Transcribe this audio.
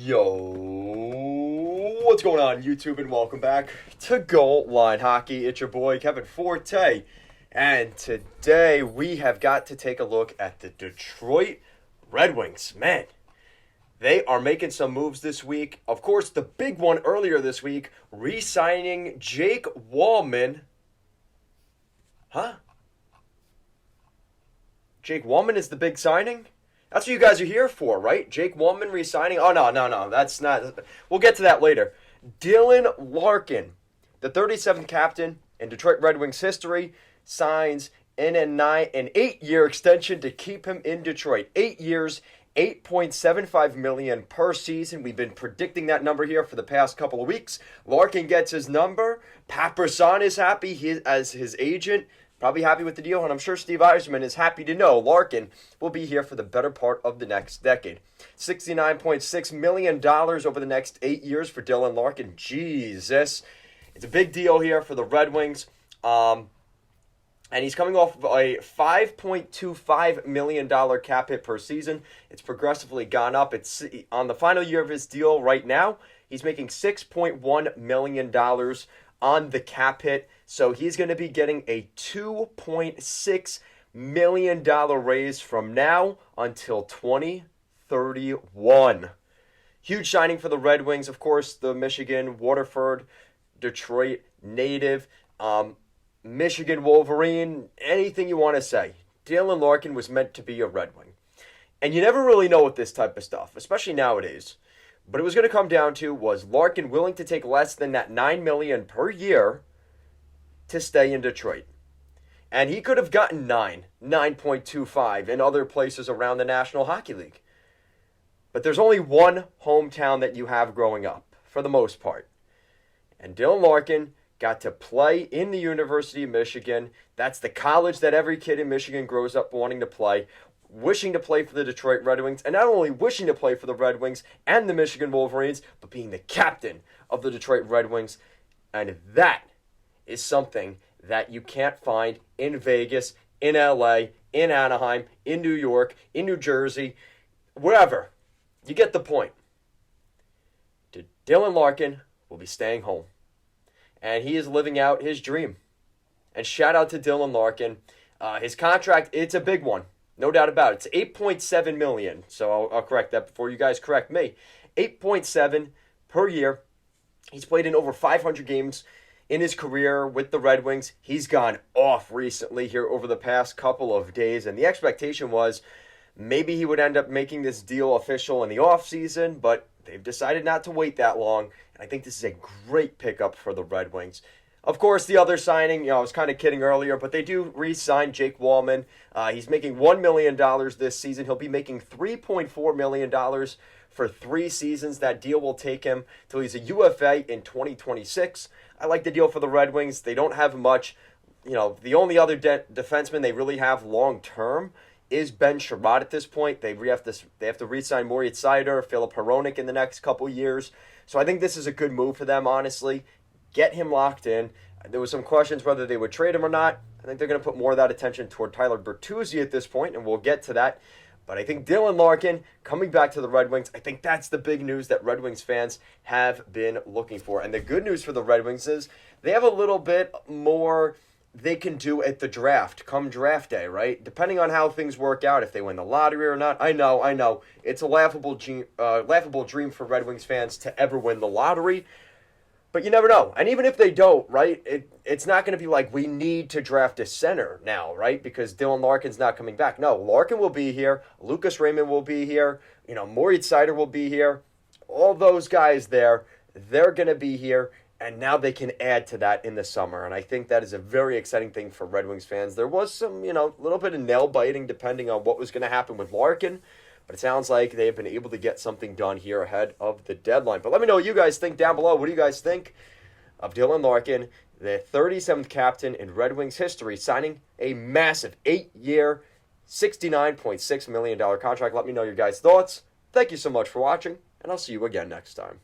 Yo, what's going on YouTube, and welcome back to Goal Line Hockey. It's your boy Kevin Forte, and today we have got to take a look at the Detroit Red Wings. Man, they are making some moves this week. Of course, the big one earlier this week, re-signing Jake Wallman. Jake Wallman is the big signing? That's what you guys are here for, right? Jake Wallman re-signing? Oh, no. That's not... We'll get to that later. Dylan Larkin, the 37th captain in Detroit Red Wings history, signs in an 8-year extension to keep him in Detroit. 8 years, $8.75 million per season. We've been predicting that number here for the past couple of weeks. Larkin gets his number. Pat Brisson is happy as his agent. Probably happy with the deal, and I'm sure Steve Yzerman is happy to know Larkin will be here for the better part of the next decade. $69.6 million over the next 8 years for Dylan Larkin. Jesus. It's a big deal here for the Red Wings. And he's coming off of a $5.25 million cap hit per season. It's progressively gone up. It's on the final year of his deal right now. He's making $6.1 million on the cap hit. So he's going to be getting a $2.6 million raise from now until 2031. Huge signing for the Red Wings. Of course, the Michigan, Waterford, Detroit native, Michigan Wolverine, anything you want to say. Dylan Larkin was meant to be a Red Wing. And you never really know with this type of stuff, especially nowadays. But it was going to come down to, was Larkin willing to take less than that $9 million per year to stay in Detroit? And he could have gotten 9.25 in other places around the National Hockey League. But there's only one hometown that you have growing up, for the most part. And Dylan Larkin got to play in the University of Michigan. That's the college that every kid in Michigan grows up wanting to play, wishing to play for the Detroit Red Wings, and not only wishing to play for the Red Wings and the Michigan Wolverines, but being the captain of the Detroit Red Wings. And that is something that you can't find in Vegas, in LA, in Anaheim, in New York, in New Jersey, wherever. You get the point. Dylan Larkin will be staying home. And he is living out his dream. And shout out to Dylan Larkin. His contract, it's a big one. No doubt about it. It's $8.7 million. So I'll correct that before you guys correct me. $8.7 per year. He's played in over 500 games in his career with the Red Wings. He's gone off recently here over the past couple of days. And the expectation was maybe he would end up making this deal official in the offseason, but they've decided not to wait that long. And I think this is a great pickup for the Red Wings. Of course, the other signing, I was kind of kidding earlier, but they do re-sign Jake Wallman. He's making $1 million this season. He'll be making $3.4 million for 3 seasons. That deal will take him till he's a UFA in 2026. I like the deal for the Red Wings. They don't have much. The only other defenseman they really have long-term is Ben Sherratt at this point. They have to re-sign Moritz Seider, Philip Hronek in the next couple years. So I think this is a good move for them, honestly. Get him locked in. There was some questions whether they would trade him or not. I think they're going to put more of that attention toward Tyler Bertuzzi at this point, and we'll get to that. But I think Dylan Larkin coming back to the Red Wings, I think that's the big news that Red Wings fans have been looking for. And the good news for the Red Wings is they have a little bit more they can do at the draft, come draft day, right? Depending on how things work out, if they win the lottery or not. I know. It's a laughable dream for Red Wings fans to ever win the lottery. But you never know. And even if they don't, right, it's not going to be like we need to draft a center now, right, because Dylan Larkin's not coming back. No, Larkin will be here. Lucas Raymond will be here. Moritz Seider will be here. All those guys there, they're going to be here. And now they can add to that in the summer. And I think that is a very exciting thing for Red Wings fans. There was some, little bit of nail biting depending on what was going to happen with Larkin. But it sounds like they've been able to get something done here ahead of the deadline. But let me know what you guys think down below. What do you guys think of Dylan Larkin, the 37th captain in Red Wings history, signing a massive 8-year, $69.6 million contract? Let me know your guys' thoughts. Thank you so much for watching, and I'll see you again next time.